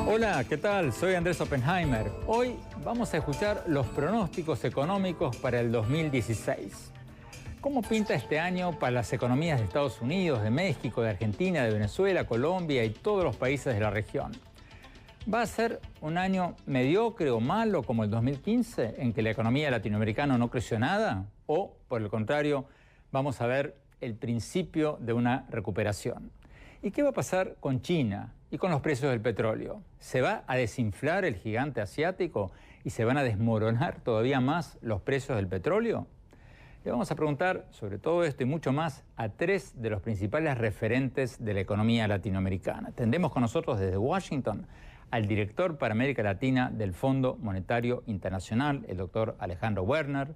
Hola, ¿qué tal? Soy Andrés Oppenheimer. Hoy vamos a escuchar los pronósticos económicos para el 2016. ¿Cómo pinta este año para las economías de Estados Unidos, de México, de Argentina, de Venezuela, Colombia y todos los países de la región? ¿Va a ser un año mediocre o malo como el 2015, en que la economía latinoamericana no creció nada? ¿O, por el contrario, vamos a ver el principio de una recuperación? ¿Y qué va a pasar con China y con los precios del petróleo? ¿Se va a desinflar el gigante asiático y se van a desmoronar todavía más los precios del petróleo? Le vamos a preguntar sobre todo esto y mucho más a tres de los principales referentes de la economía latinoamericana. Tendremos con nosotros desde Washington al director para América Latina del Fondo Monetario Internacional, el doctor Alejandro Werner.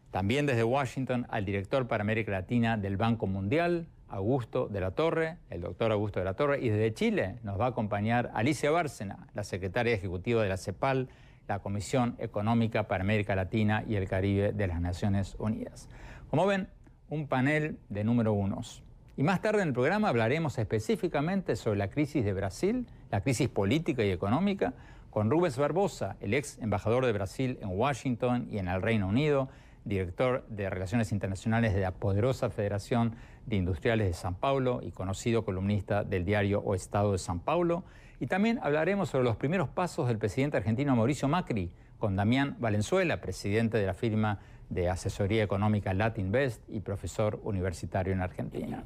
También desde Washington al director para América Latina del Banco Mundial, Augusto de la Torre, el doctor Augusto de la Torre. Y desde Chile nos va a acompañar Alicia Bárcena, la secretaria ejecutiva de la CEPAL, la Comisión Económica para América Latina y el Caribe de las Naciones Unidas. Como ven, un panel de número unos. Y más tarde en el programa hablaremos específicamente sobre la crisis de Brasil, la crisis política y económica, con Rubens Barbosa, el ex embajador de Brasil en Washington y en el Reino Unido, director de Relaciones Internacionales de la poderosa Federación de Industriales de São Paulo y conocido columnista del diario O Estado de São Paulo. Y también hablaremos sobre los primeros pasos del presidente argentino Mauricio Macri, con Damián Valenzuela, presidente de la firma de asesoría económica Latinvest y profesor universitario en Argentina.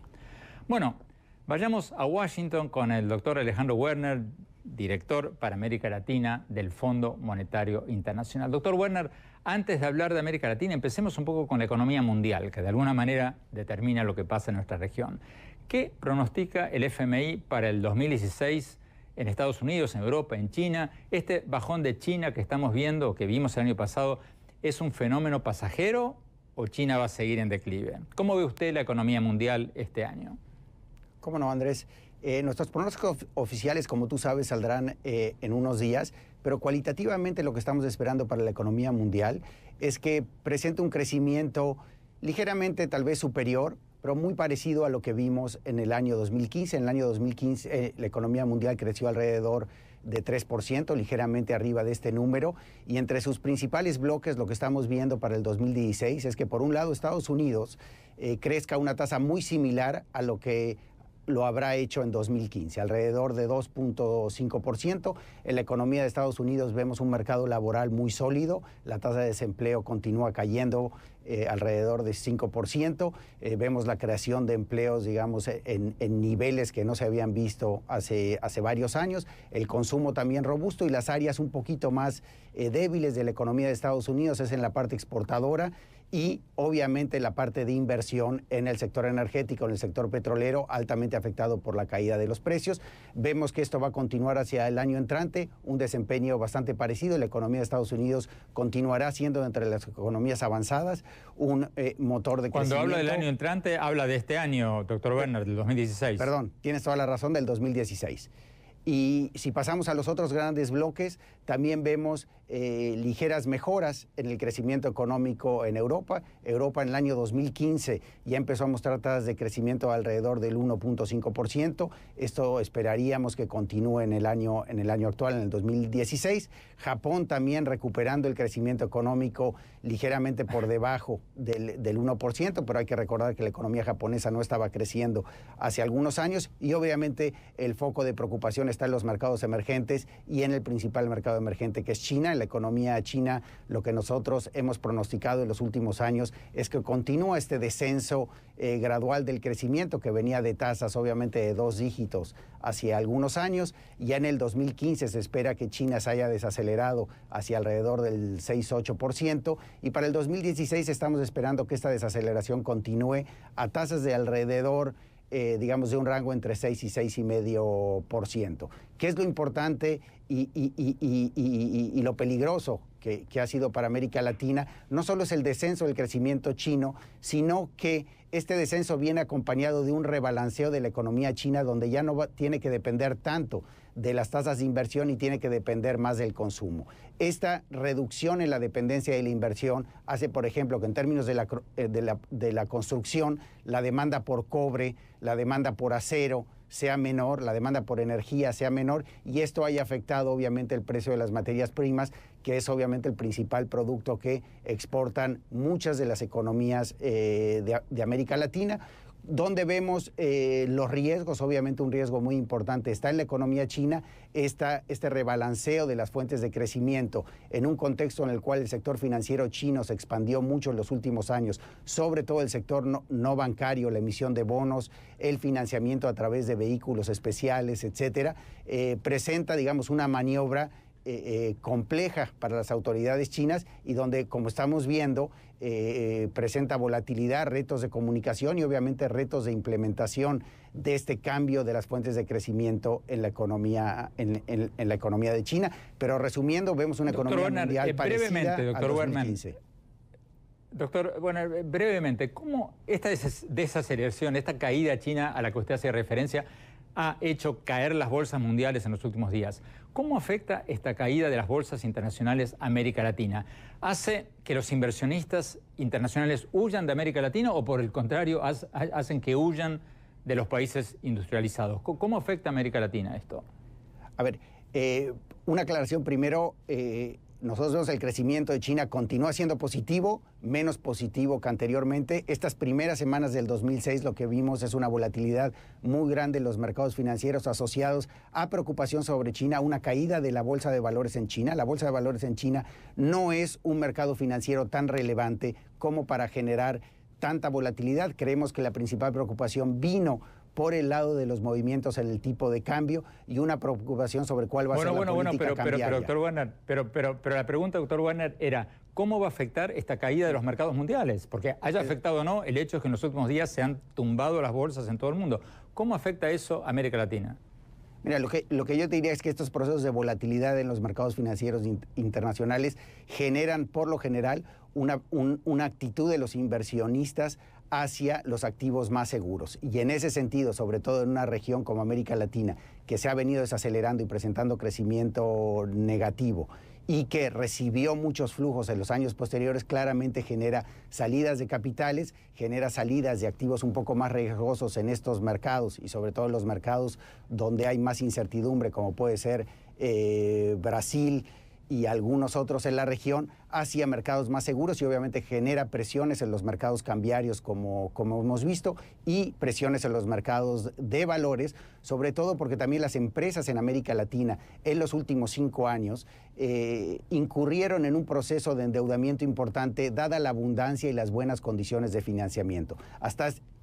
Bueno, vayamos a Washington con el doctor Alejandro Werner, director para América Latina del Fondo Monetario Internacional. Doctor Werner, antes de hablar de América Latina, empecemos un poco con la economía mundial, que de alguna manera determina lo que pasa en nuestra región. ¿Qué pronostica el FMI para el 2016 en Estados Unidos, en Europa, en China? Este bajón de China que estamos viendo, que vimos el año pasado, ¿es un fenómeno pasajero o China va a seguir en declive? ¿Cómo ve usted la economía mundial este año? ¿Cómo no, Andrés? Nuestros pronósticos oficiales, como tú sabes, saldrán en unos días, pero cualitativamente lo que estamos esperando para la economía mundial es que presente un crecimiento ligeramente tal vez superior, pero muy parecido a lo que vimos en el año 2015. En el año 2015 la economía mundial creció alrededor de 3%, ligeramente arriba de este número, y entre sus principales bloques lo que estamos viendo para el 2016 es que por un lado Estados Unidos crezca a una tasa muy similar a lo que lo habrá hecho en 2015, alrededor de 2.5%. En la economía de Estados Unidos vemos un mercado laboral muy sólido, la tasa de desempleo continúa cayendo alrededor de 5%, vemos la creación de empleos, digamos, en niveles que no se habían visto hace varios años, el consumo también robusto y las áreas un poquito más débiles de la economía de Estados Unidos es en la parte exportadora y obviamente la parte de inversión en el sector energético, en el sector petrolero, altamente afectado por la caída de los precios. Vemos que esto va a continuar hacia el año entrante, un desempeño bastante parecido. La economía de Estados Unidos continuará siendo entre las economías avanzadas un motor de crecimiento. Cuando habla del año entrante, habla de este año, doctor Werner, del 2016. Perdón, tienes toda la razón, del 2016. Y si pasamos a los otros grandes bloques, también vemos ligeras mejoras en el crecimiento económico en Europa. Europa en el año 2015 ya empezó a mostrar tasas de crecimiento alrededor del 1.5%. Esto esperaríamos que continúe en el año actual, en el 2016. Japón también recuperando el crecimiento económico ligeramente por debajo del 1%, pero hay que recordar que la economía japonesa no estaba creciendo hace algunos años y obviamente el foco de preocupación está en los mercados emergentes y en el principal mercado emergente que es China. En la economía china lo que nosotros hemos pronosticado en los últimos años es que continúa este descenso gradual del crecimiento que venía de tasas obviamente de 2 dígitos hacia algunos años. Ya en el 2015 se espera que China se haya desacelerado hacia alrededor del 6-8% y para el 2016 estamos esperando que esta desaceleración continúe a tasas de alrededor digamos, de un rango entre 6 y 6,5%. ¿Qué es lo importante y lo peligroso que ha sido para América Latina, no solo es el descenso del crecimiento chino, sino que este descenso viene acompañado de un rebalanceo de la economía china, donde ya no tiene que depender tanto de las tasas de inversión y tiene que depender más del consumo. Esta reducción en la dependencia de la inversión hace, por ejemplo, que en términos de la construcción, la demanda por cobre, la demanda por acero sea menor, la demanda por energía sea menor, y esto haya afectado obviamente el precio de las materias primas, que es obviamente el principal producto que exportan muchas de las economías de América Latina. Donde vemos los riesgos, obviamente un riesgo muy importante está en la economía china, este rebalanceo de las fuentes de crecimiento en un contexto en el cual el sector financiero chino se expandió mucho en los últimos años, sobre todo el sector no bancario, la emisión de bonos, el financiamiento a través de vehículos especiales, etcétera, presenta, digamos, una maniobra compleja para las autoridades chinas y donde, como estamos viendo, presenta volatilidad, retos de comunicación y obviamente retos de implementación de este cambio de las fuentes de crecimiento en la economía, en la economía de China. Pero resumiendo, vemos una economía mundial parecida al 2015. Doctor Werner, brevemente, ¿cómo esta desaceleración, esta caída china a la que usted hace referencia, ha hecho caer las bolsas mundiales en los últimos días? ¿Cómo afecta esta caída de las bolsas internacionales a América Latina? ¿Hace que los inversionistas internacionales huyan de América Latina o por el contrario hacen que huyan de los países industrializados? ¿Cómo afecta a América Latina esto? A ver, una aclaración primero. Nosotros vemos el crecimiento de China continúa siendo positivo, menos positivo que anteriormente. Estas primeras semanas del 2006 lo que vimos es una volatilidad muy grande en los mercados financieros asociados a preocupación sobre China, una caída de la bolsa de valores en China. La bolsa de valores en China no es un mercado financiero tan relevante como para generar tanta volatilidad. Creemos que la principal preocupación vino por el lado de los movimientos en el tipo de cambio y una preocupación sobre cuál va a ser la política cambiaria. Pero, doctor Werner, pero la pregunta, doctor Werner, era ¿cómo va a afectar esta caída de los mercados mundiales? Porque haya afectado o no, el hecho es que en los últimos días se han tumbado las bolsas en todo el mundo. ¿Cómo afecta eso a América Latina? Mira, lo que yo te diría es que estos procesos de volatilidad en los mercados financieros internacionales generan, por lo general, una actitud de los inversionistas hacia los activos más seguros. Y en ese sentido, sobre todo en una región como América Latina, que se ha venido desacelerando y presentando crecimiento negativo y que recibió muchos flujos en los años posteriores, claramente genera salidas de capitales, genera salidas de activos un poco más riesgosos en estos mercados y sobre todo en los mercados donde hay más incertidumbre, como puede ser Brasil y algunos otros en la región, hacia mercados más seguros y obviamente genera presiones en los mercados cambiarios como hemos visto y presiones en los mercados de valores, sobre todo porque también las empresas en América Latina en los últimos 5 años incurrieron en un proceso de endeudamiento importante dada la abundancia y las buenas condiciones de financiamiento.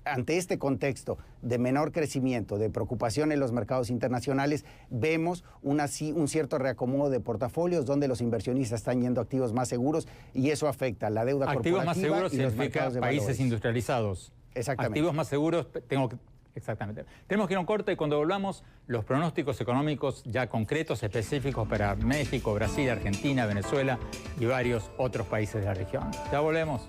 Ante este contexto de menor crecimiento, de preocupación en los mercados internacionales, vemos un cierto reacomodo de portafolios donde los inversionistas están yendo a activos más seguros y eso afecta la deuda corporativa. Activos más seguros significa países industrializados. Exactamente. Activos más seguros, exactamente. Tenemos que ir a un corte y cuando volvamos, los pronósticos económicos ya concretos, específicos para México, Brasil, Argentina, Venezuela y varios otros países de la región. Ya volvemos.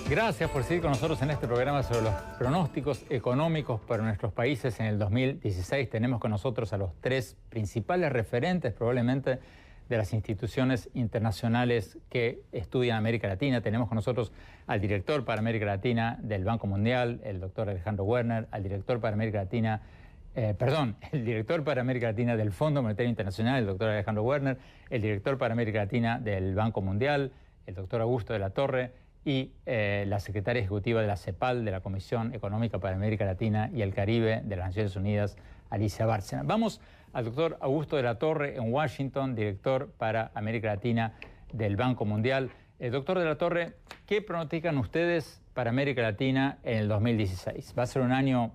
Gracias por seguir con nosotros en este programa sobre los pronósticos económicos para nuestros países en el 2016. Tenemos con nosotros a los 3 principales referentes probablemente de las instituciones internacionales que estudian América Latina. Tenemos con nosotros al director para América Latina del Banco Mundial, el doctor Alejandro Werner, al director para América Latina, el director para América Latina del Fondo Monetario Internacional, el doctor Alejandro Werner, el director para América Latina del Banco Mundial, el doctor Augusto de la Torre, y la secretaria ejecutiva de la CEPAL, de la Comisión Económica para América Latina y el Caribe de las Naciones Unidas, Alicia Bárcena. Vamos al doctor Augusto de la Torre en Washington, director para América Latina del Banco Mundial. Doctor de la Torre, ¿qué pronostican ustedes para América Latina en el 2016? ¿Va a ser un año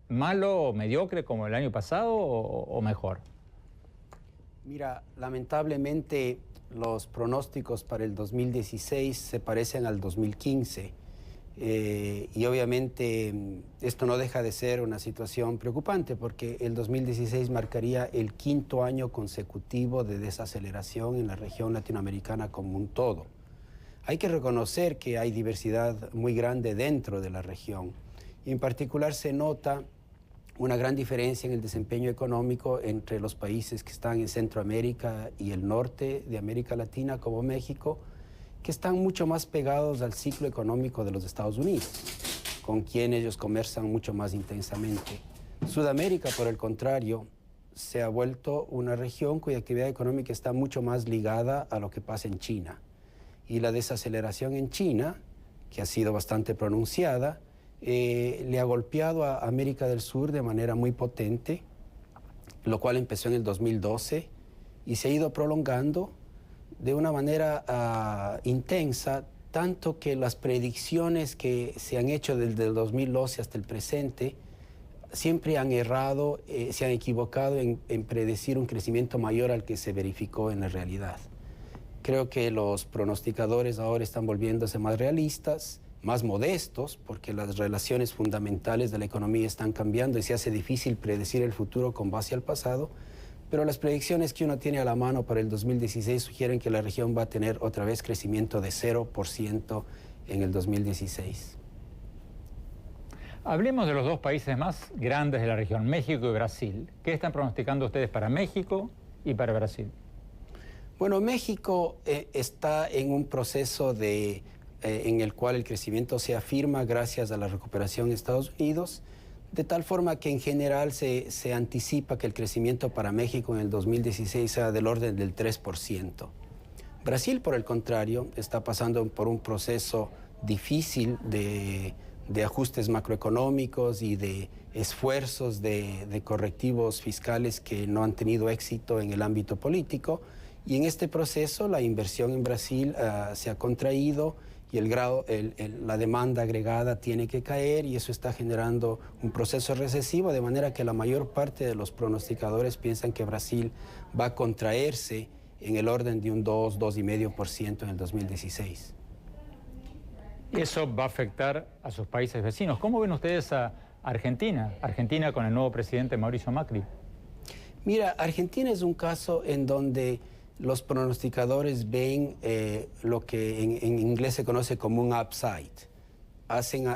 malo o mediocre como el año pasado o mejor? Mira, lamentablemente los pronósticos para el 2016 se parecen al 2015 y obviamente esto no deja de ser una situación preocupante porque el 2016 marcaría el quinto año consecutivo de desaceleración en la región latinoamericana como un todo. Hay que reconocer que hay diversidad muy grande dentro de la región y en particular se nota una gran diferencia en el desempeño económico entre los países que están en Centroamérica y el norte de América Latina, como México, que están mucho más pegados al ciclo económico de los Estados Unidos, con quien ellos comercian mucho más intensamente. Sudamérica, por el contrario, se ha vuelto una región cuya actividad económica está mucho más ligada a lo que pasa en China. Y la desaceleración en China, que ha sido bastante pronunciada, le ha golpeado a América del Sur de manera muy potente, lo cual empezó en el 2012 y se ha ido prolongando de una manera intensa, tanto que las predicciones que se han hecho desde el 2012 hasta el presente siempre han errado, se han equivocado en predecir un crecimiento mayor al que se verificó en la realidad. Creo que los pronosticadores ahora están volviéndose más realistas, más modestos, porque las relaciones fundamentales de la economía están cambiando y se hace difícil predecir el futuro con base al pasado, pero las predicciones que uno tiene a la mano para el 2016 sugieren que la región va a tener otra vez crecimiento de 0% en el 2016. Hablemos de los dos países más grandes de la región, México y Brasil. ¿Qué están pronosticando ustedes para México y para Brasil? Bueno, México está en un proceso en el cual el crecimiento se afirma gracias a la recuperación de Estados Unidos, de tal forma que en general se anticipa que el crecimiento para México en el 2016 sea del orden del 3%. Brasil, por el contrario, está pasando por un proceso difícil de ajustes macroeconómicos y de esfuerzos de correctivos fiscales que no han tenido éxito en el ámbito político. Y en este proceso la inversión en Brasil se ha contraído y la demanda agregada tiene que caer y eso está generando un proceso recesivo, de manera que la mayor parte de los pronosticadores piensan que Brasil va a contraerse en el orden de un 2,5% en el 2016. Eso va a afectar a sus países vecinos. ¿Cómo ven ustedes a Argentina? Argentina con el nuevo presidente Mauricio Macri. Mira, Argentina es un caso en donde los pronosticadores ven lo que en inglés se conoce como un upside. Hacen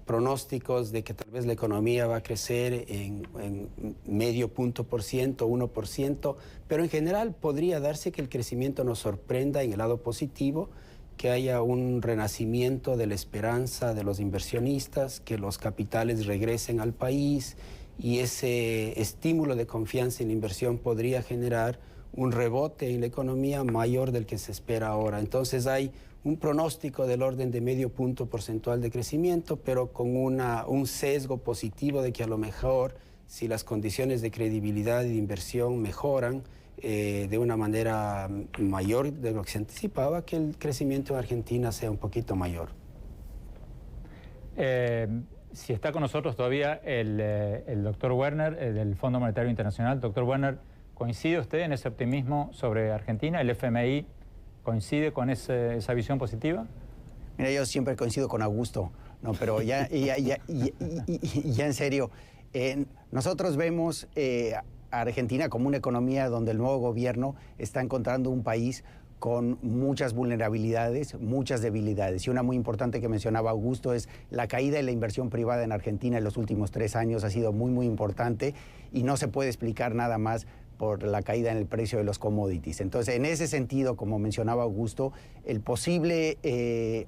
pronósticos de que tal vez la economía va a crecer en medio punto por ciento, 1%, pero en general podría darse que el crecimiento nos sorprenda en el lado positivo, que haya un renacimiento de la esperanza de los inversionistas, que los capitales regresen al país y ese estímulo de confianza en la inversión podría generar un rebote en la economía mayor del que se espera ahora. Entonces hay un pronóstico del orden de medio punto porcentual de crecimiento, pero con un sesgo positivo de que a lo mejor, si las condiciones de credibilidad y de inversión mejoran de una manera mayor de lo que se anticipaba, que el crecimiento en Argentina sea un poquito mayor. Si está con nosotros todavía el doctor Werner del Fondo Monetario Internacional. Doctor Werner, ¿coincide usted en ese optimismo sobre Argentina? ¿El FMI coincide con esa visión positiva? Mira, yo siempre coincido con Augusto, no, pero ya en serio, nosotros vemos a Argentina como una economía donde el nuevo gobierno está encontrando un país con muchas vulnerabilidades, muchas debilidades. Y una muy importante que mencionaba Augusto es la caída de la inversión privada en Argentina en los últimos 3 años ha sido muy, muy importante y no se puede explicar nada más por la caída en el precio de los commodities. Entonces, en ese sentido, como mencionaba Augusto, el posible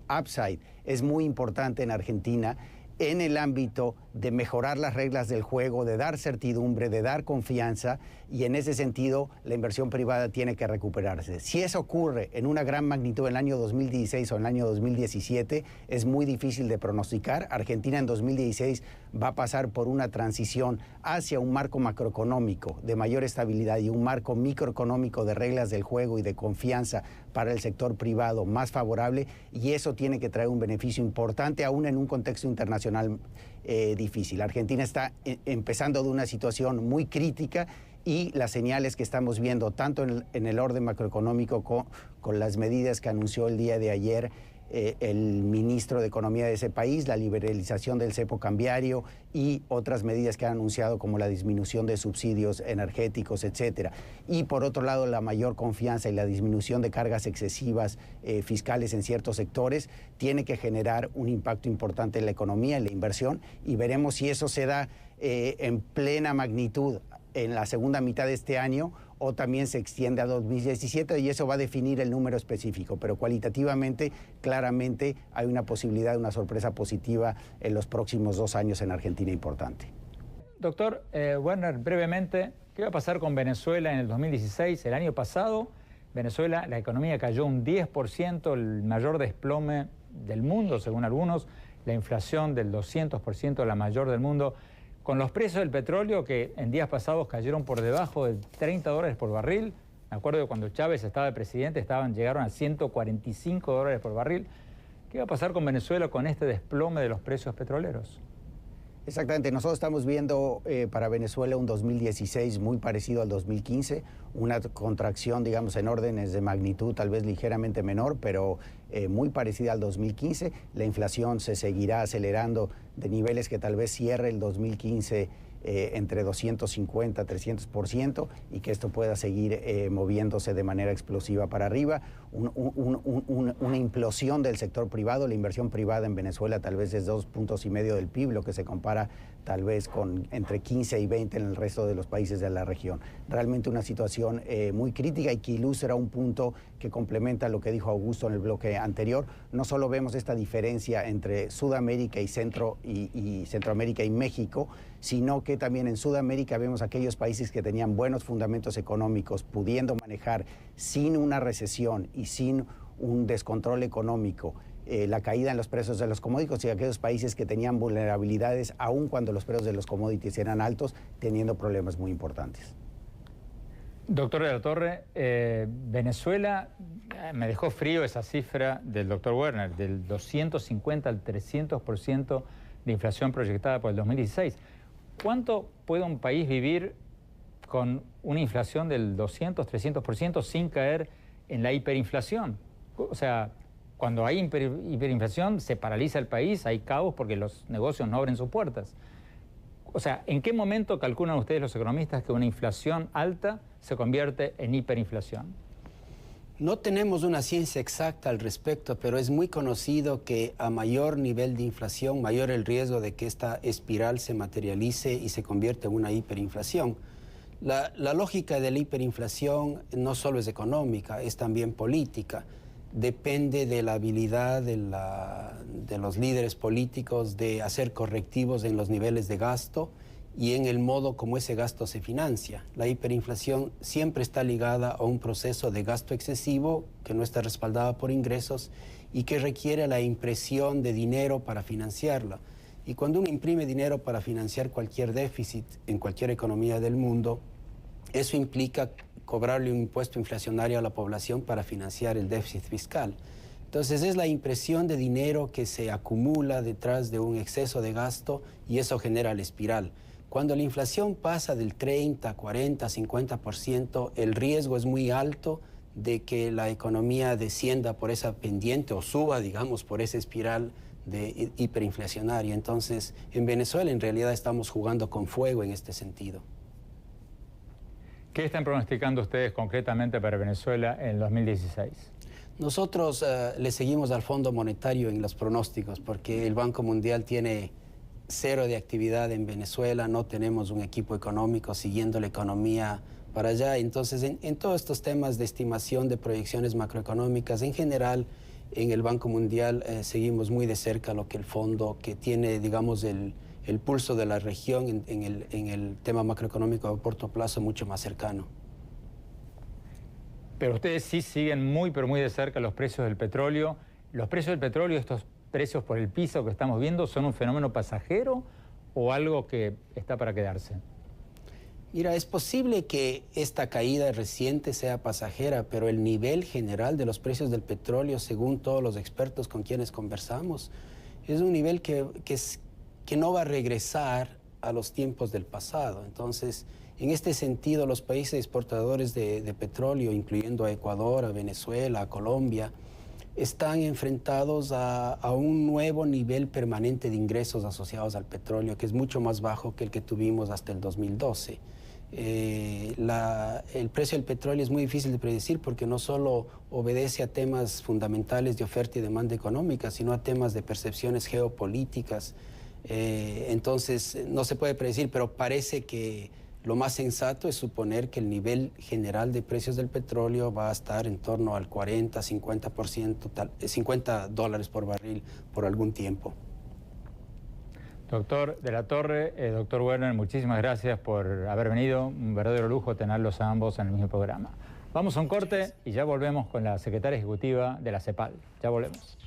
upside es muy importante en Argentina en el ámbito de mejorar las reglas del juego, de dar certidumbre, de dar confianza, y en ese sentido la inversión privada tiene que recuperarse. Si eso ocurre en una gran magnitud en el año 2016 o en el año 2017, es muy difícil de pronosticar. Argentina en 2016 va a pasar por una transición hacia un marco macroeconómico de mayor estabilidad y un marco microeconómico de reglas del juego y de confianza para el sector privado más favorable, y eso tiene que traer un beneficio importante aún en un contexto internacional internacional difícil. Argentina está empezando de una situación muy crítica y las señales que estamos viendo tanto en el orden macroeconómico con las medidas que anunció el día de ayer el ministro de Economía de ese país, la liberalización del cepo cambiario y otras medidas que han anunciado como la disminución de subsidios energéticos, etcétera. Y por otro lado, la mayor confianza y la disminución de cargas excesivas fiscales en ciertos sectores tiene que generar un impacto importante en la economía, en la inversión, y veremos si eso se da en plena magnitud en la segunda mitad de este año o también se extiende a 2017 y eso va a definir el número específico, pero cualitativamente, claramente hay una posibilidad de una sorpresa positiva en los próximos 2 años en Argentina importante. Doctor Werner, brevemente, ¿qué va a pasar con Venezuela en el 2016? El año pasado, Venezuela, la economía cayó un 10%, el mayor desplome del mundo, según algunos, la inflación del 200%, la mayor del mundo. Con los precios del petróleo que en días pasados cayeron por debajo de $30 por barril. Me acuerdo que cuando Chávez estaba de presidente llegaron a $145 por barril. ¿Qué va a pasar con Venezuela con este desplome de los precios petroleros? Exactamente, nosotros estamos viendo para Venezuela un 2016 muy parecido al 2015, una contracción, digamos, en órdenes de magnitud tal vez ligeramente menor, pero muy parecida al 2015. La inflación se seguirá acelerando de niveles que tal vez cierre el 2015 entre 250 300% y que esto pueda seguir moviéndose de manera explosiva para arriba. Una implosión del sector privado, la inversión privada en Venezuela tal vez es 2,5 puntos del PIB, lo que se compara tal vez con entre 15 y 20 en el resto de los países de la región. Realmente una situación muy crítica y que ilustra un punto que complementa lo que dijo Augusto en el bloque anterior. No solo vemos esta diferencia entre Sudamérica y Centroamérica y México, sino que también en Sudamérica vemos aquellos países que tenían buenos fundamentos económicos, pudiendo manejar sin una recesión y sin un descontrol económico la caída en los precios de los commodities, y aquellos países que tenían vulnerabilidades aun cuando los precios de los commodities eran altos, teniendo problemas muy importantes. Doctor de la Torre, Venezuela, me dejó frío esa cifra del doctor Werner, del 250 al 300% de inflación proyectada por el 2016. ¿Cuánto puede un país vivir con una inflación del 200-300% sin caer en la hiperinflación? O sea, cuando hay hiperinflación se paraliza el país, hay caos porque los negocios no abren sus puertas. O sea, ¿en qué momento calculan ustedes los economistas que una inflación alta se convierte en hiperinflación? No tenemos una ciencia exacta al respecto, pero es muy conocido que a mayor nivel de inflación, mayor el riesgo de que esta espiral se materialice y se convierta en una hiperinflación. La lógica de la hiperinflación no solo es económica, es también política. Depende de la habilidad de los líderes políticos de hacer correctivos en los niveles de gasto y en el modo como ese gasto se financia. La hiperinflación siempre está ligada a un proceso de gasto excesivo que no está respaldado por ingresos y que requiere la impresión de dinero para financiarla. Y cuando uno imprime dinero para financiar cualquier déficit en cualquier economía del mundo, eso implica cobrarle un impuesto inflacionario a la población para financiar el déficit fiscal. Entonces es la impresión de dinero que se acumula detrás de un exceso de gasto y eso genera la espiral. Cuando la inflación pasa del 30, 40, 50%, el riesgo es muy alto de que la economía descienda por esa pendiente o suba, digamos, por esa espiral de hiperinflacionaria. Entonces, en Venezuela en realidad estamos jugando con fuego en este sentido. ¿Qué están pronosticando ustedes concretamente para Venezuela en el 2016? Nosotros le seguimos al Fondo Monetario en los pronósticos porque el Banco Mundial tiene cero de actividad en Venezuela, no tenemos un equipo económico siguiendo la economía para allá. Entonces, en todos estos temas de estimación de proyecciones macroeconómicas, en general, en el Banco Mundial seguimos muy de cerca lo que el fondo que tiene, digamos, el pulso de la región en el tema macroeconómico a corto plazo mucho más cercano. Pero ustedes sí siguen muy, pero muy de cerca los precios del petróleo. ¿Los precios del petróleo, estos precios por el piso que estamos viendo, son un fenómeno pasajero o algo que está para quedarse? Mira, es posible que esta caída reciente sea pasajera, pero el nivel general de los precios del petróleo, según todos los expertos con quienes conversamos, es un nivel que que no va a regresar a los tiempos del pasado. Entonces, en este sentido, los países exportadores de petróleo, incluyendo a Ecuador, a Venezuela, a Colombia, están enfrentados a un nuevo nivel permanente de ingresos asociados al petróleo, que es mucho más bajo que el que tuvimos hasta el 2012. El precio del petróleo es muy difícil de predecir porque no solo obedece a temas fundamentales de oferta y demanda económica, sino a temas de percepciones geopolíticas. Entonces, no se puede predecir, pero parece que lo más sensato es suponer que el nivel general de precios del petróleo va a estar en torno al 40-50%, $50 por barril por algún tiempo. Doctor de la Torre, doctor Werner, muchísimas gracias por haber venido. Un verdadero lujo tenerlos a ambos en el mismo programa. Vamos a un corte y ya volvemos con la secretaria ejecutiva de la CEPAL. Ya volvemos.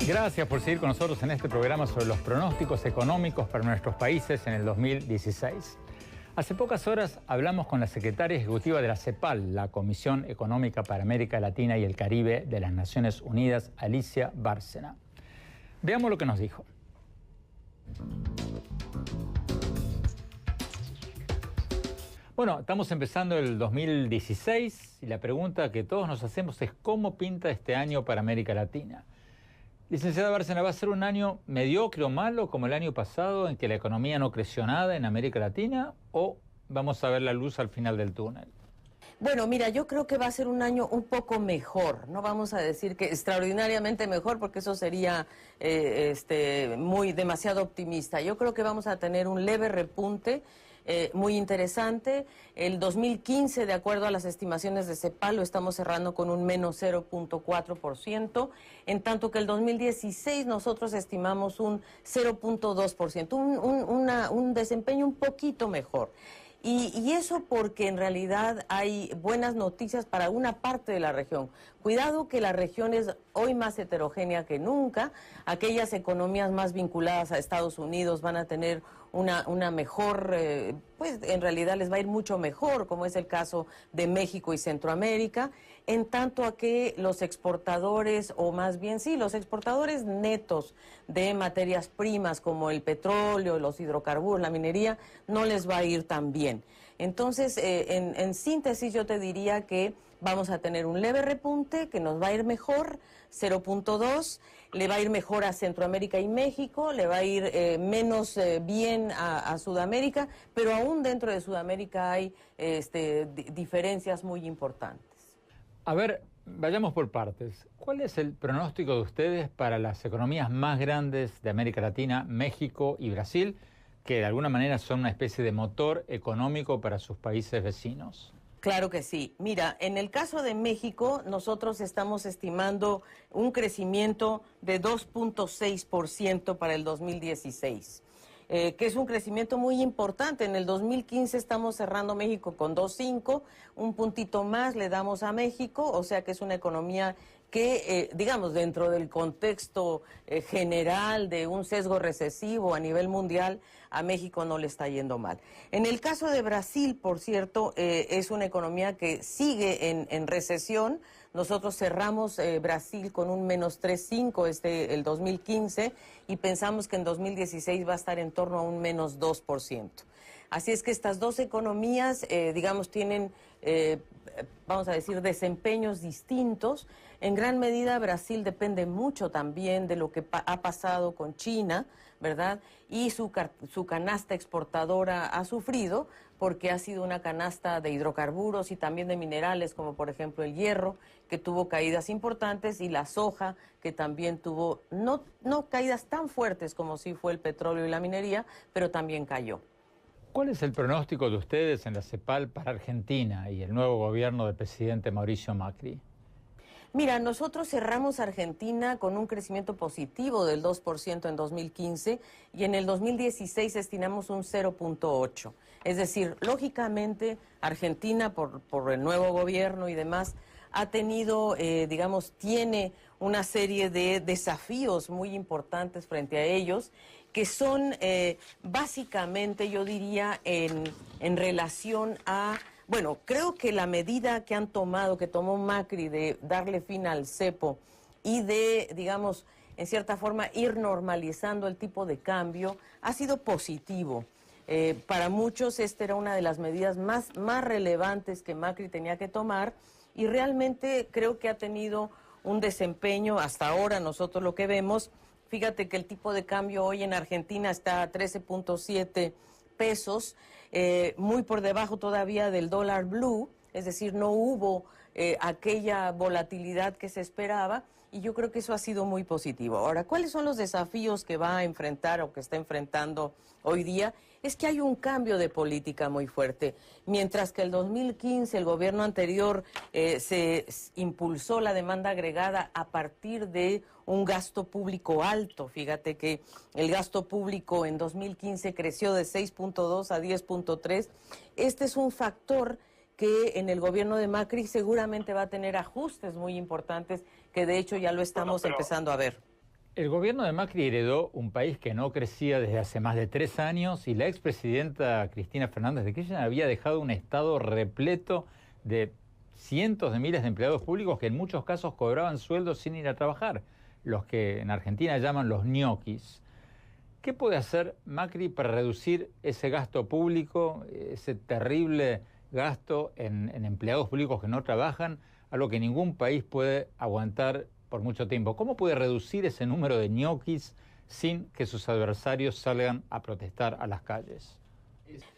Gracias por seguir con nosotros en este programa sobre los pronósticos económicos para nuestros países en el 2016. Hace pocas horas hablamos con la secretaria ejecutiva de la CEPAL, la Comisión Económica para América Latina y el Caribe de las Naciones Unidas, Alicia Bárcena. Veamos lo que nos dijo. Bueno, estamos empezando el 2016 y la pregunta que todos nos hacemos es ¿cómo pinta este año para América Latina? Licenciada Bárcena, ¿va a ser un año mediocre o malo como el año pasado en que la economía no creció nada en América Latina o vamos a ver la luz al final del túnel? Bueno, mira, yo creo que va a ser un año un poco mejor. No vamos a decir que extraordinariamente mejor porque eso sería demasiado optimista. Yo creo que vamos a tener un leve repunte muy interesante. El 2015, de acuerdo a las estimaciones de CEPAL, lo estamos cerrando con un menos 0.4%, en tanto que el 2016 nosotros estimamos un 0.2%, un desempeño un poquito mejor. Y eso porque en realidad hay buenas noticias para una parte de la región. Cuidado que la región es hoy más heterogénea que nunca. Aquellas economías más vinculadas a Estados Unidos van a tener una mejor, pues en realidad les va a ir mucho mejor, como es el caso de México y Centroamérica, en tanto a que los exportadores, o más bien sí, los exportadores netos de materias primas como el petróleo, los hidrocarburos, la minería, no les va a ir tan bien. Entonces, en síntesis yo te diría que vamos a tener un leve repunte, que nos va a ir mejor, 0.2, le va a ir mejor a Centroamérica y México, le va a ir menos bien a Sudamérica, pero aún dentro de Sudamérica hay diferencias muy importantes. A ver, vayamos por partes. ¿Cuál es el pronóstico de ustedes para las economías más grandes de América Latina, México y Brasil, que de alguna manera son una especie de motor económico para sus países vecinos? Claro que sí. Mira, en el caso de México, nosotros estamos estimando un crecimiento de 2.6% para el 2016. Que es un crecimiento muy importante. En el 2015 estamos cerrando México con 2.5, un puntito más le damos a México, o sea que es una economía que, digamos, dentro del contexto general de un sesgo recesivo a nivel mundial, a México no le está yendo mal. En el caso de Brasil, por cierto, es una economía que sigue en recesión. Nosotros cerramos Brasil con un menos 3.5 el 2015 y pensamos que en 2016 va a estar en torno a un menos 2%. Así es que estas dos economías, digamos, tienen, vamos a decir, desempeños distintos. En gran medida Brasil depende mucho también de lo que ha pasado con China, ¿verdad? Y su canasta exportadora ha sufrido porque ha sido una canasta de hidrocarburos y también de minerales, como por ejemplo el hierro, que tuvo caídas importantes, y la soja, que también tuvo, no caídas tan fuertes como sí fue el petróleo y la minería, pero también cayó. ¿Cuál es el pronóstico de ustedes en la CEPAL para Argentina y el nuevo gobierno del presidente Mauricio Macri? Mira, nosotros cerramos Argentina con un crecimiento positivo del 2% en 2015 y en el 2016 estimamos un 0.8%. Es decir, lógicamente Argentina, por el nuevo gobierno y demás, ha tenido, tiene una serie de desafíos muy importantes frente a ellos, que son básicamente, yo diría, en relación a... Bueno, creo que la medida que tomó Macri de darle fin al cepo y de, digamos, en cierta forma ir normalizando el tipo de cambio, ha sido positivo. Para muchos esta era una de las medidas más relevantes que Macri tenía que tomar y realmente creo que ha tenido un desempeño hasta ahora. Nosotros lo que vemos, fíjate que el tipo de cambio hoy en Argentina está a 13.7 pesos, muy por debajo todavía del dólar blue, es decir, no hubo aquella volatilidad que se esperaba y yo creo que eso ha sido muy positivo. Ahora, ¿cuáles son los desafíos que va a enfrentar o que está enfrentando hoy día? Es que hay un cambio de política muy fuerte. Mientras que el 2015, el gobierno anterior, se impulsó la demanda agregada a partir de un gasto público alto. Fíjate que el gasto público en 2015 creció de 6.2 a 10.3. Este es un factor que en el gobierno de Macri seguramente va a tener ajustes muy importantes, que de hecho ya lo estamos empezando a ver. El gobierno de Macri heredó un país que no crecía desde hace más de 3 años y la expresidenta Cristina Fernández de Kirchner había dejado un estado repleto de cientos de miles de empleados públicos que en muchos casos cobraban sueldos sin ir a trabajar, los que en Argentina llaman los ñoquis. ¿Qué puede hacer Macri para reducir ese gasto público, ese terrible gasto en empleados públicos que no trabajan, algo que ningún país puede aguantar por mucho tiempo? ¿Cómo puede reducir ese número de ñoquis sin que sus adversarios salgan a protestar a las calles?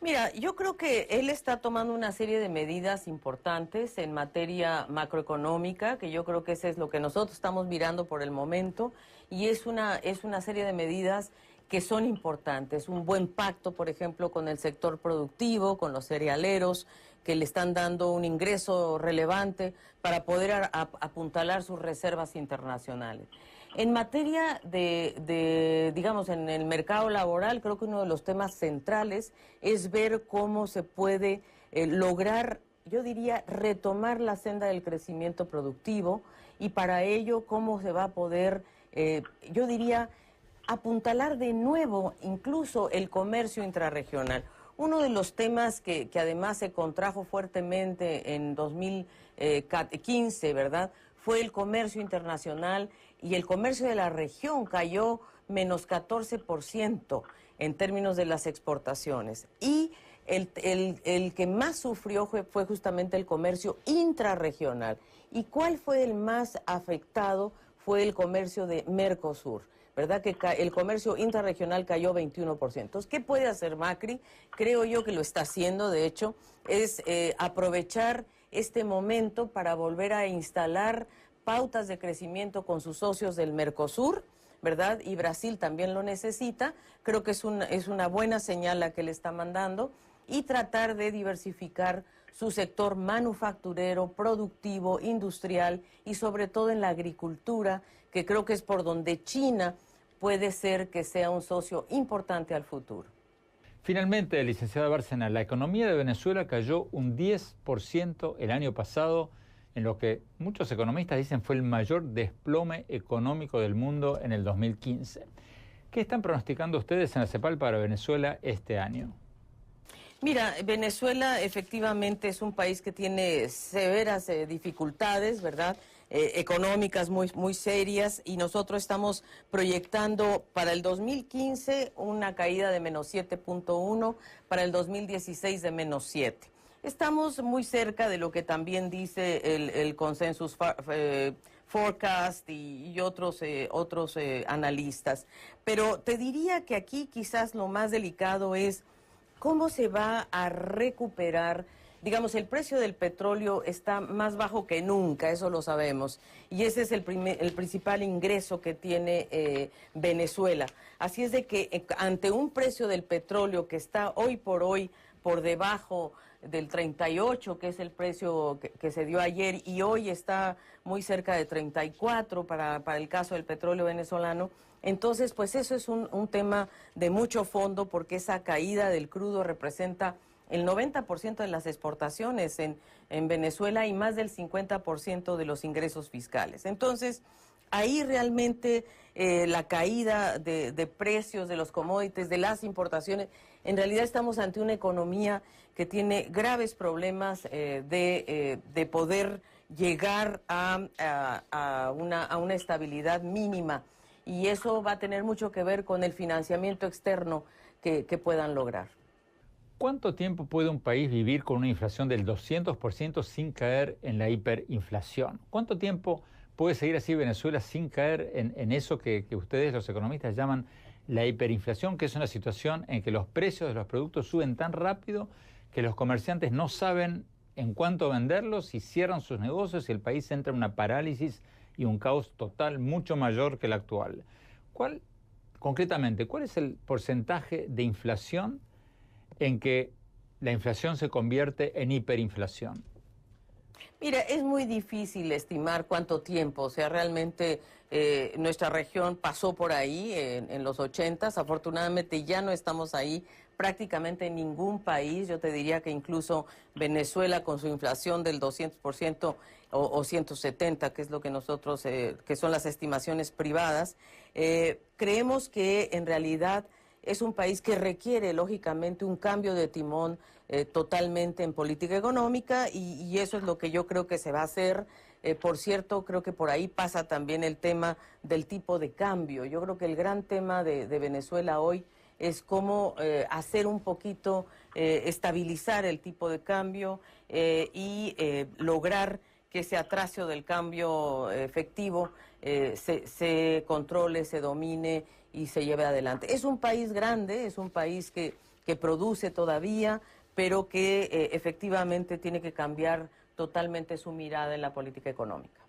Mira, yo creo que él está tomando una serie de medidas importantes en materia macroeconómica, que yo creo que eso es lo que nosotros estamos mirando por el momento, y es una serie de medidas que son importantes. Un buen pacto, por ejemplo, con el sector productivo, con los cerealeros, que le están dando un ingreso relevante para poder apuntalar sus reservas internacionales. En materia digamos, en el mercado laboral, creo que uno de los temas centrales es ver cómo se puede lograr, yo diría, retomar la senda del crecimiento productivo y para ello cómo se va a poder, yo diría, apuntalar de nuevo incluso el comercio intrarregional. Uno de los temas que además se contrajo fuertemente en 2015, ¿verdad?, fue el comercio internacional y el comercio de la región cayó menos 14% en términos de las exportaciones. Y el que más sufrió fue justamente el comercio intrarregional. ¿Y cuál fue el más afectado? Fue el comercio de Mercosur, ¿verdad? Que el comercio intrarregional cayó 21%. Entonces, ¿qué puede hacer Macri? Creo yo que lo está haciendo, de hecho, es aprovechar este momento para volver a instalar pautas de crecimiento con sus socios del Mercosur, ¿verdad? Y Brasil también lo necesita. Creo que es una buena señal la que le está mandando y tratar de diversificar su sector manufacturero, productivo, industrial y sobre todo en la agricultura, que creo que es por donde China puede ser que sea un socio importante al futuro. Finalmente, licenciada Bárcena, la economía de Venezuela cayó un 10% el año pasado, en lo que muchos economistas dicen fue el mayor desplome económico del mundo en el 2015. ¿Qué están pronosticando ustedes en la CEPAL para Venezuela este año? Mira, Venezuela efectivamente es un país que tiene severas dificultades, ¿verdad?, económicas muy serias, y nosotros estamos proyectando para el 2015 una caída de menos 7.1, para el 2016 de menos 7. Estamos muy cerca de lo que también dice el Consensus Forecast y otros analistas. Pero te diría que aquí quizás lo más delicado es cómo se va a recuperar. Digamos, el precio del petróleo está más bajo que nunca, eso lo sabemos, y ese es el principal ingreso que tiene Venezuela. Así es de que ante un precio del petróleo que está hoy por debajo del 38, que es el precio que se dio ayer, y hoy está muy cerca de 34 para el caso del petróleo venezolano. Entonces, pues eso es un tema de mucho fondo, porque esa caída del crudo representa el 90% de las exportaciones en Venezuela y más del 50% de los ingresos fiscales. Entonces, ahí realmente la caída de precios de los commodities, de las importaciones, en realidad estamos ante una economía que tiene graves problemas de poder llegar a una estabilidad mínima, y eso va a tener mucho que ver con el financiamiento externo que puedan lograr. ¿Cuánto tiempo puede un país vivir con una inflación del 200% sin caer en la hiperinflación? ¿Cuánto tiempo puede seguir así Venezuela sin caer en eso que ustedes, los economistas, llaman la hiperinflación, que es una situación en que los precios de los productos suben tan rápido que los comerciantes no saben en cuánto venderlos y cierran sus negocios y el país entra en una parálisis y un caos total mucho mayor que el actual? Concretamente, ¿cuál es el porcentaje de inflación en que la inflación se convierte en hiperinflación? Mira, es muy difícil estimar cuánto tiempo, o sea, realmente nuestra región pasó por ahí en los 80s, afortunadamente ya no estamos ahí prácticamente en ningún país. Yo te diría que incluso Venezuela, con su inflación del 200% o 170%, que es lo que nosotros, que son las estimaciones privadas, creemos que en realidad es un país que requiere, lógicamente, un cambio de timón totalmente en política económica, y eso es lo que yo creo que se va a hacer. Por cierto, creo que por ahí pasa también el tema del tipo de cambio. Yo creo que el gran tema de Venezuela hoy es cómo hacer un poquito, estabilizar el tipo de cambio y lograr que ese atraso del cambio efectivo se controle, se domine y se lleve adelante. Es un país grande, es un país que produce todavía, pero que efectivamente tiene que cambiar totalmente su mirada en la política económica.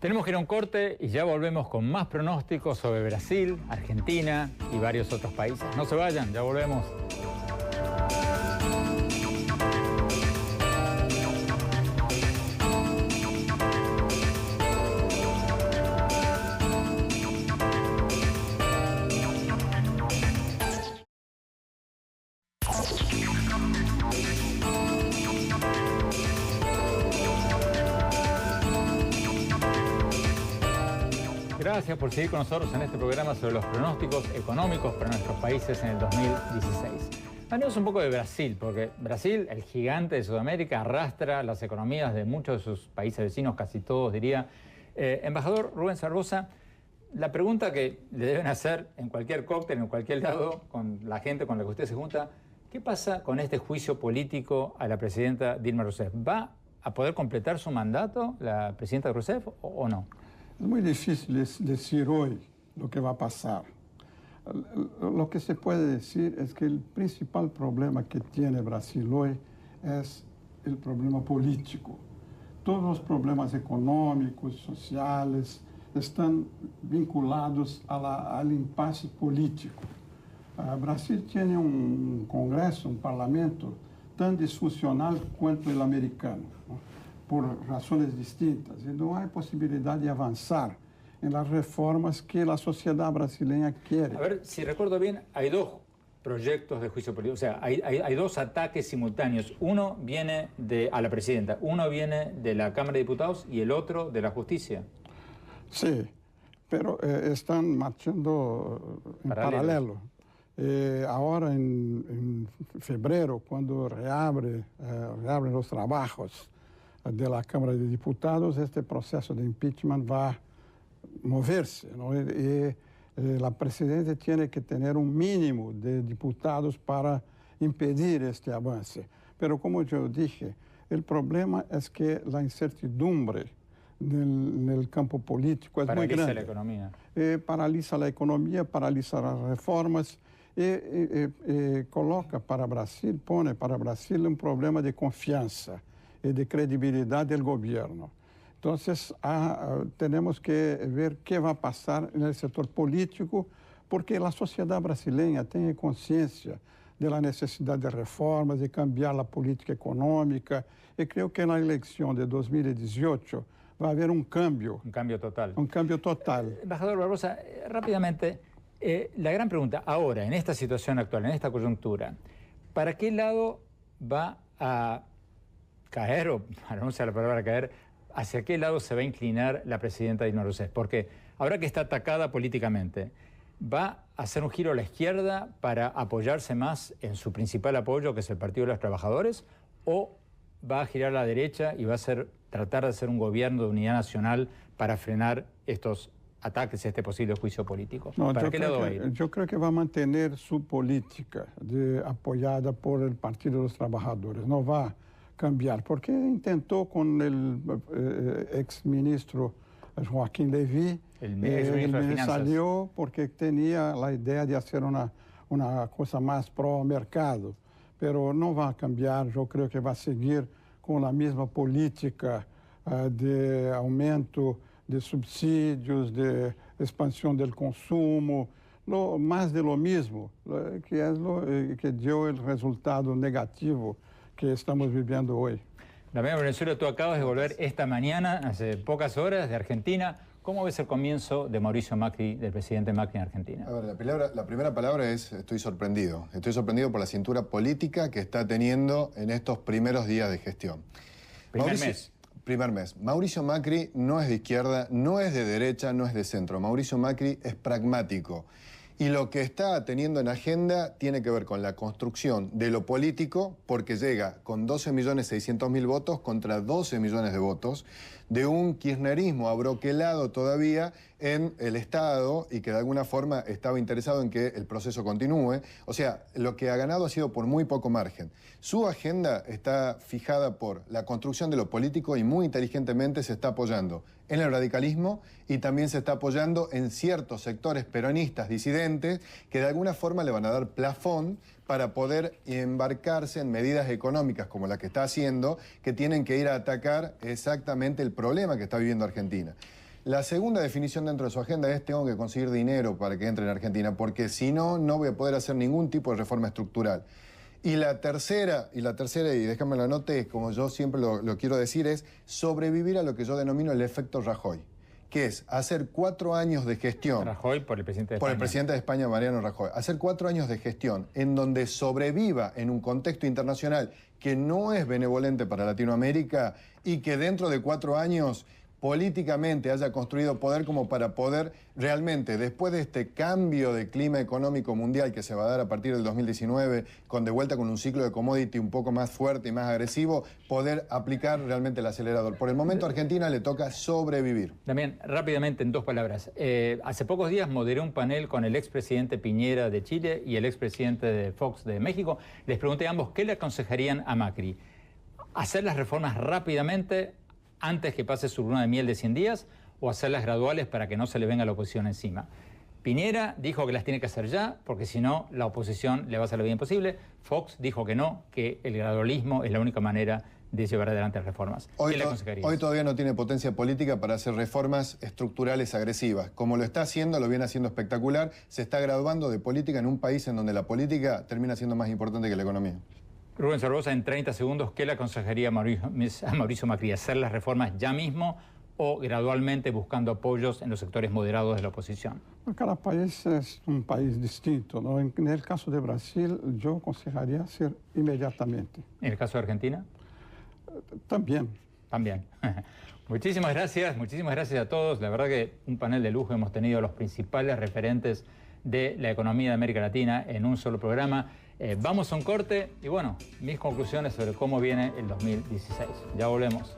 Tenemos que ir a un corte y ya volvemos con más pronósticos sobre Brasil, Argentina y varios otros países. No se vayan, ya volvemos. Gracias por seguir con nosotros en este programa sobre los pronósticos económicos para nuestros países en el 2016. Hablemos un poco de Brasil, porque Brasil, el gigante de Sudamérica, arrastra las economías de muchos de sus países vecinos, casi todos diría. Embajador Rubén Sarbosa, la pregunta que le deben hacer en cualquier cóctel, en cualquier lado, con la gente con la que usted se junta, ¿qué pasa con este juicio político a la presidenta Dilma Rousseff? ¿Va a poder completar su mandato la presidenta Rousseff o no? Es muy difícil decir hoy lo que va a pasar. Lo que se puede decir es que el principal problema que tiene Brasil hoy es el problema político. Todos los problemas económicos, sociales, están vinculados al impasse político. Brasil tiene un Congreso, un Parlamento tan disfuncional cuanto el americano, ¿no? Por razones distintas, y no hay posibilidad de avanzar en las reformas que la sociedad brasileña quiere. A ver, si recuerdo bien, hay dos proyectos de juicio político, o sea, hay dos ataques simultáneos. Uno viene a la presidenta, uno viene de la Cámara de Diputados y el otro de la Justicia. Sí, pero están marchando en paralelo. Ahora en febrero, cuando reabren los trabajos de la Cámara de Diputados, este proceso de impeachment va a moverse, ¿no? La presidenta tiene que tener un mínimo de diputados para impedir este avance. Pero como yo dije, el problema es que la incertidumbre en el campo político es muy grande. Paraliza la economía. Paraliza la economía, paraliza las reformas y pone para Brasil un problema de confianza y de credibilidad del gobierno. Entonces, tenemos que ver qué va a pasar en el sector político porque a sociedade brasileira tem consciência da necessidade de reformas, de cambiar a política econômica, e creio que na eleição de 2018 vai haver um cambio. Un cambio total. Un cambio total. Embajador Barbosa, rápidamente, la gran pregunta, ahora, en esta situación actual, en esta coyuntura, ¿para qué lado va a caer, o para no usar la palabra caer, hacia qué lado se va a inclinar la presidenta Dilma Rousseff? Porque ahora que está atacada políticamente, ¿va a hacer un giro a la izquierda para apoyarse más en su principal apoyo, que es el Partido de los Trabajadores, o va a girar a la derecha y va a tratar de hacer un gobierno de unidad nacional para frenar estos ataques, este posible juicio político? No, ¿Para qué lado va a ir? Yo creo que va a mantener su política apoyada por el Partido de los Trabajadores. No va a cambiar, porque intentó con el exministro Joaquín Levy. El exministro de Finanzas. Salió porque tenía la idea de hacer una cosa más pro mercado, pero no va a cambiar. Yo creo que va a seguir con la misma política de aumento de subsidios, de expansión del consumo, más de lo mismo, que es lo que dio el resultado negativo que estamos viviendo hoy. Damián Venezuela, tú acabas de volver esta mañana, hace pocas horas, de Argentina. ¿Cómo ves el comienzo de Mauricio Macri, del presidente Macri en Argentina? A ver, la primera palabra es estoy sorprendido. Estoy sorprendido por la cintura política que está teniendo en estos primeros días de gestión. Primer mes. Mauricio Macri no es de izquierda, no es de derecha, no es de centro. Mauricio Macri es pragmático. Y lo que está teniendo en agenda tiene que ver con la construcción de lo político, porque llega con 12.600.000 votos contra 12 millones de votos, de un kirchnerismo abroquelado todavía en el Estado y que de alguna forma estaba interesado en que el proceso continúe. O sea, lo que ha ganado ha sido por muy poco margen. Su agenda está fijada por la construcción de lo político y muy inteligentemente se está apoyando en el radicalismo y también se está apoyando en ciertos sectores peronistas disidentes que de alguna forma le van a dar plafón para poder embarcarse en medidas económicas como la que está haciendo, que tienen que ir a atacar exactamente el problema que está viviendo Argentina. La segunda definición dentro de su agenda es tengo que conseguir dinero para que entre en Argentina, porque si no, no voy a poder hacer ningún tipo de reforma estructural. Y la tercera, y déjame la anote, como yo siempre lo quiero decir, es sobrevivir a lo que yo denomino el efecto Rajoy, que es hacer 4 años de gestión. Rajoy por el presidente de España. Por el presidente de España, Mariano Rajoy. Hacer 4 años de gestión en donde sobreviva en un contexto internacional que no es benevolente para Latinoamérica y que dentro de 4 años políticamente haya construido poder como para poder realmente, después de este cambio de clima económico mundial que se va a dar a partir del 2019, con de vuelta con un ciclo de commodity un poco más fuerte y más agresivo, poder aplicar realmente el acelerador. Por el momento a Argentina le toca sobrevivir. También, rápidamente, en 2 palabras. Hace pocos días moderé un panel con el expresidente Piñera de Chile y el expresidente de Fox de México. Les pregunté a ambos qué le aconsejarían a Macri. ¿Hacer las reformas rápidamente antes que pase su luna de miel de 100 días o hacerlas graduales para que no se le venga la oposición encima? Piñera dijo que las tiene que hacer ya, porque si no, la oposición le va a hacer la vida imposible. Fox dijo que no, que el gradualismo es la única manera de llevar adelante las reformas. ¿Qué le aconsejarías? Hoy todavía no tiene potencia política para hacer reformas estructurales agresivas. Como lo está haciendo, lo viene haciendo espectacular, se está graduando de política en un país en donde la política termina siendo más importante que la economía. Rubén Barbosa, en 30 segundos, ¿qué le aconsejaría a Mauricio Macri? ¿Hacer las reformas ya mismo o gradualmente buscando apoyos en los sectores moderados de la oposición? Cada país es un país distinto, ¿no? En el caso de Brasil, yo aconsejaría hacer inmediatamente. ¿En el caso de Argentina? También. También. Muchísimas gracias a todos. La verdad que un panel de lujo, hemos tenido los principales referentes de la economía de América Latina en un solo programa. Vamos a un corte y bueno, mis conclusiones sobre cómo viene el 2016. Ya volvemos.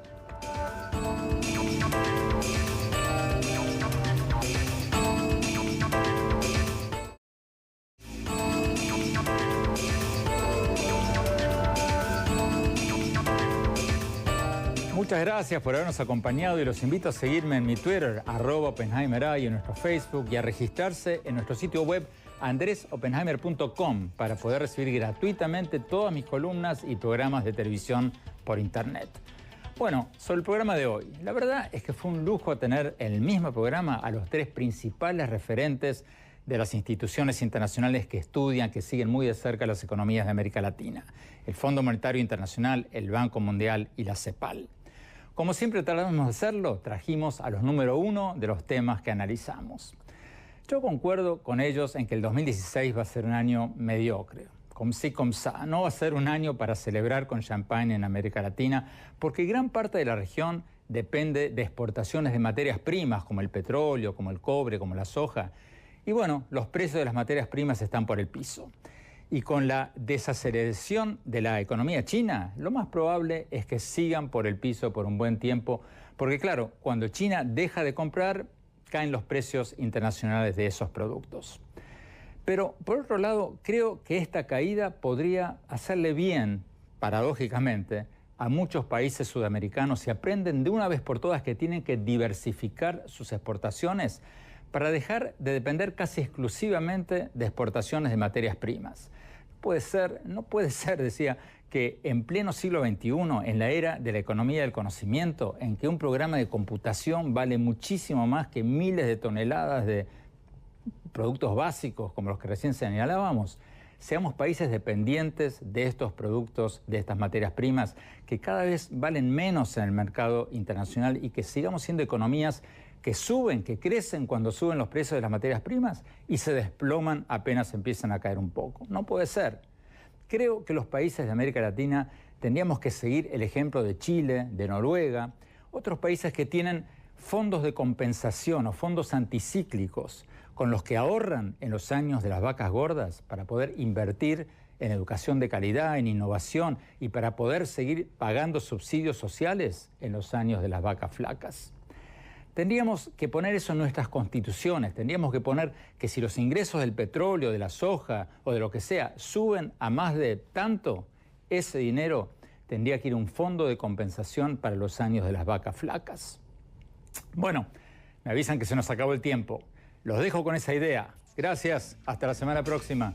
Muchas gracias por habernos acompañado y los invito a seguirme en mi Twitter, @OppenheimerA, y en nuestro Facebook, y a registrarse en nuestro sitio web andresoppenheimer.com para poder recibir gratuitamente todas mis columnas y programas de televisión por internet. Bueno, sobre el programa de hoy, la verdad es que fue un lujo tener en el mismo programa a los 3 principales referentes de las instituciones internacionales que estudian, que siguen muy de cerca las economías de América Latina: el Fondo Monetario Internacional, el Banco Mundial y la CEPAL. Como siempre tratamos de hacerlo, trajimos a los número uno de los temas que analizamos. Yo concuerdo con ellos en que el 2016 va a ser un año mediocre. Comme ci, comme ça. No va a ser un año para celebrar con champagne en América Latina, porque gran parte de la región depende de exportaciones de materias primas, como el petróleo, como el cobre, como la soja. Y bueno, los precios de las materias primas están por el piso. Y con la desaceleración de la economía china, lo más probable es que sigan por el piso por un buen tiempo, porque claro, cuando China deja de comprar, caen los precios internacionales de esos productos. Pero por otro lado, creo que esta caída podría hacerle bien, paradójicamente, a muchos países sudamericanos si aprenden de una vez por todas que tienen que diversificar sus exportaciones para dejar de depender casi exclusivamente de exportaciones de materias primas. No puede ser, decía, que en pleno siglo XXI, en la era de la economía del conocimiento, en que un programa de computación vale muchísimo más que miles de toneladas de productos básicos como los que recién señalábamos, seamos países dependientes de estos productos, de estas materias primas, que cada vez valen menos en el mercado internacional, y que sigamos siendo economías que suben, que crecen cuando suben los precios de las materias primas y se desploman apenas empiezan a caer un poco. No puede ser. Creo que los países de América Latina tendríamos que seguir el ejemplo de Chile, de Noruega, otros países que tienen fondos de compensación o fondos anticíclicos con los que ahorran en los años de las vacas gordas para poder invertir en educación de calidad, en innovación y para poder seguir pagando subsidios sociales en los años de las vacas flacas. Tendríamos que poner eso en nuestras constituciones, tendríamos que poner que si los ingresos del petróleo, de la soja o de lo que sea suben a más de tanto, ese dinero tendría que ir a un fondo de compensación para los años de las vacas flacas. Bueno, me avisan que se nos acabó el tiempo. Los dejo con esa idea. Gracias, hasta la semana próxima.